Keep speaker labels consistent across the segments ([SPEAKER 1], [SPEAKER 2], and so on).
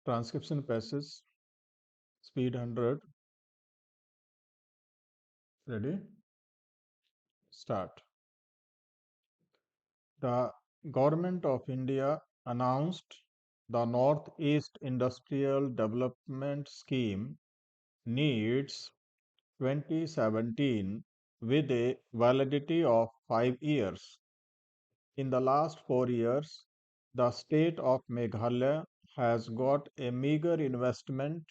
[SPEAKER 1] Transcription passes, speed 100. Ready? Start. The Government of India announced the Northeast Industrial Development Scheme needs 2017 with a validity of 5 years. In the last 4 years, the state of Meghalaya has got a meager investment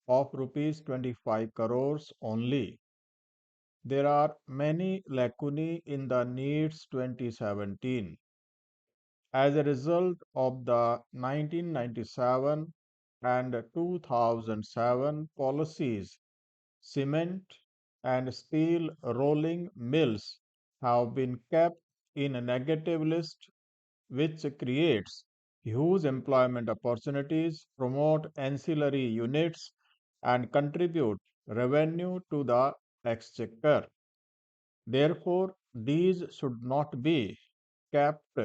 [SPEAKER 1] of rupees 25 crores only. There are many lacunae in the needs 2017. As a result of the 1997 and 2007 policies, cement and steel rolling mills have been kept in a negative list, which creates huge employment opportunities, promote ancillary units, and contribute revenue to the exchequer. Therefore, these should not be kept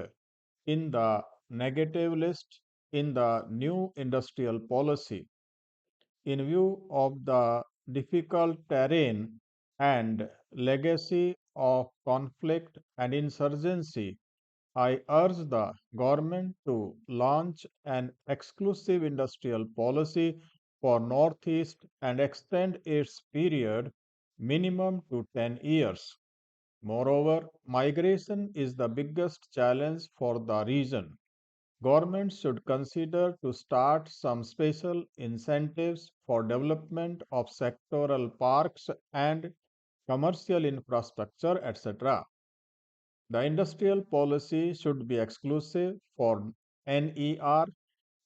[SPEAKER 1] in the negative list in the new industrial policy. In view of the difficult terrain and legacy of conflict and insurgency, I urge the government to launch an exclusive industrial policy for Northeast and extend its period minimum to 10 years. Moreover, migration is the biggest challenge for the region. Government should consider to start some special incentives for development of sectoral parks and commercial infrastructure, etc. The industrial policy should be exclusive for NER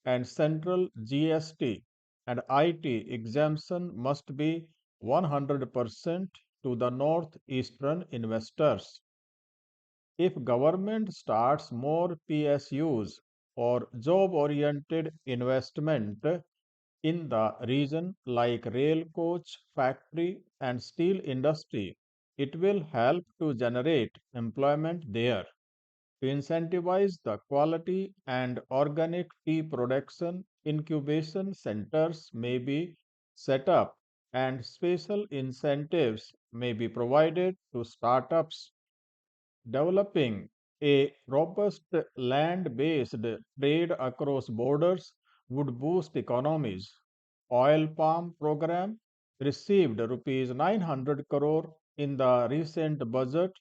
[SPEAKER 1] and central GST and IT exemption must be 100% to the northeastern investors. If government starts more PSUs or job oriented investment in the region like rail coach factory and steel industry, it will help to generate employment there. To incentivize the quality and organic tea production, incubation centers may be set up and special incentives may be provided to startups. Developing a robust land based trade across borders would boost economies. Oil palm program received rupees 900 crore in the recent budget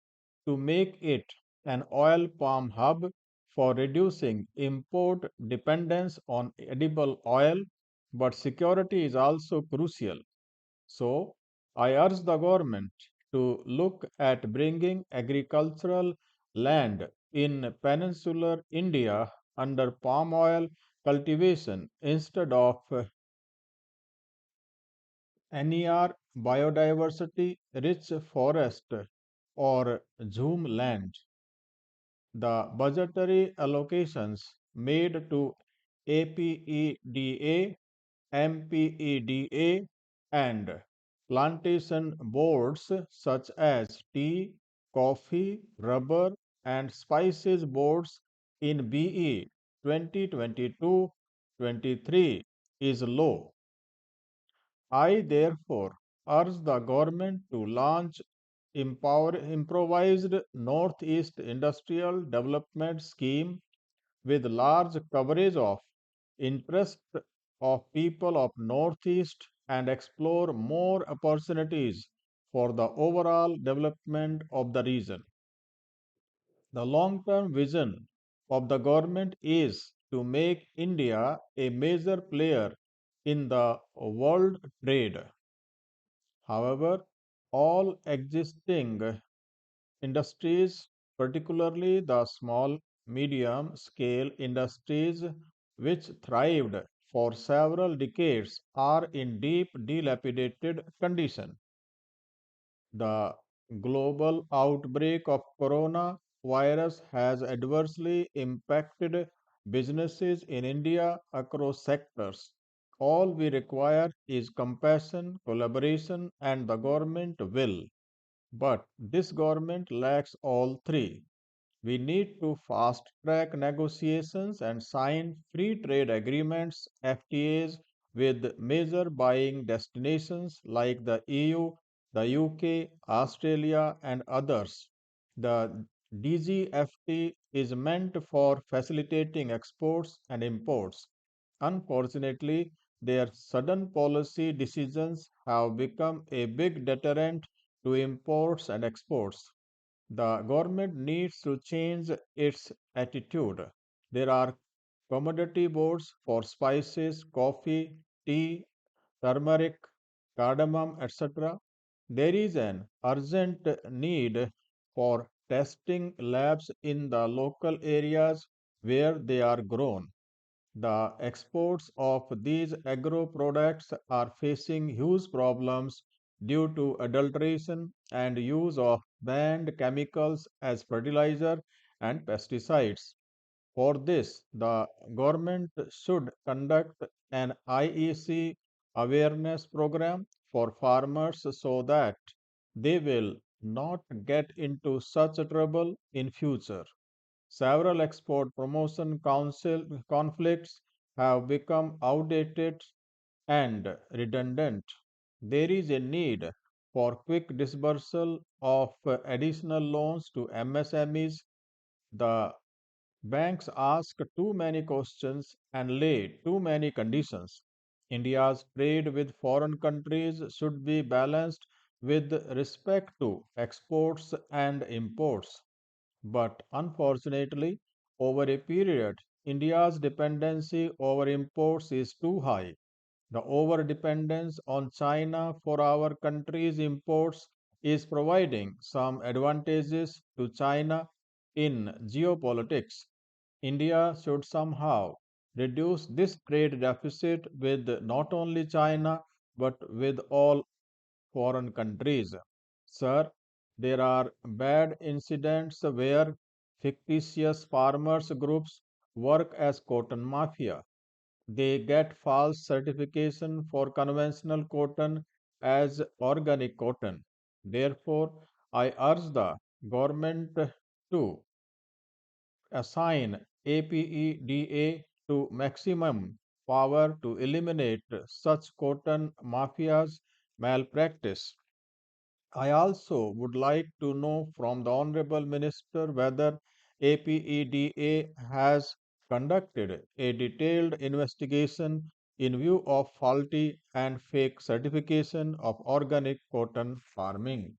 [SPEAKER 1] to make it an oil palm hub for reducing import dependence on edible oil, but security is also crucial. So, I urge the government to look at bringing agricultural land in peninsular India under palm oil cultivation instead of NER biodiversity rich forest or Zoom land. The budgetary allocations made to APEDA, MPEDA, and plantation boards such as tea, coffee, rubber, and spices boards in BE 2022-23 is low. I therefore urge the government to launch improvised Northeast Industrial Development Scheme with large coverage of interest of people of Northeast and explore more opportunities for the overall development of the region. The long term vision of the government is to make India a major player in the world trade. However, all existing industries, particularly the small, medium scale industries which thrived for several decades, are in deep dilapidated condition. The global outbreak of coronavirus has adversely impacted businesses in India across sectors. All we require is compassion, collaboration, and the government will. But this government lacks all three. We need to fast track negotiations and sign free trade agreements FTAs with major buying destinations like the EU, the UK, Australia, and others. The DGFT is meant for facilitating exports and imports. Unfortunately, their sudden policy decisions have become a big deterrent to imports and exports. The government needs to change its attitude. There are commodity boards for spices, coffee, tea, turmeric, cardamom, etc. There is an urgent need for testing labs in the local areas where they are grown. The exports of these agro products are facing huge problems due to adulteration and use of banned chemicals as fertilizer and pesticides. For this, the government should conduct an IEC awareness program for farmers so that they will not get into such trouble in future. Several export promotion council conflicts have become outdated and redundant. There is a need for quick disbursal of additional loans to MSMEs. The banks ask too many questions and lay too many conditions. India's trade with foreign countries should be balanced with respect to exports and imports. But unfortunately, over a period, India's dependency over imports is too high. The over dependence on China for our country's imports is providing some advantages to China in geopolitics. India should somehow reduce this trade deficit with not only China but with all foreign countries. Sir, there are bad incidents where fictitious farmers groups work as cotton mafia. They get false certification for conventional cotton as organic cotton. Therefore, I urge the government to assign APEDA to maximum power to eliminate such cotton mafias malpractice. I also would like to know from the Honorable Minister whether APEDA has conducted a detailed investigation in view of faulty and fake certification of organic cotton farming.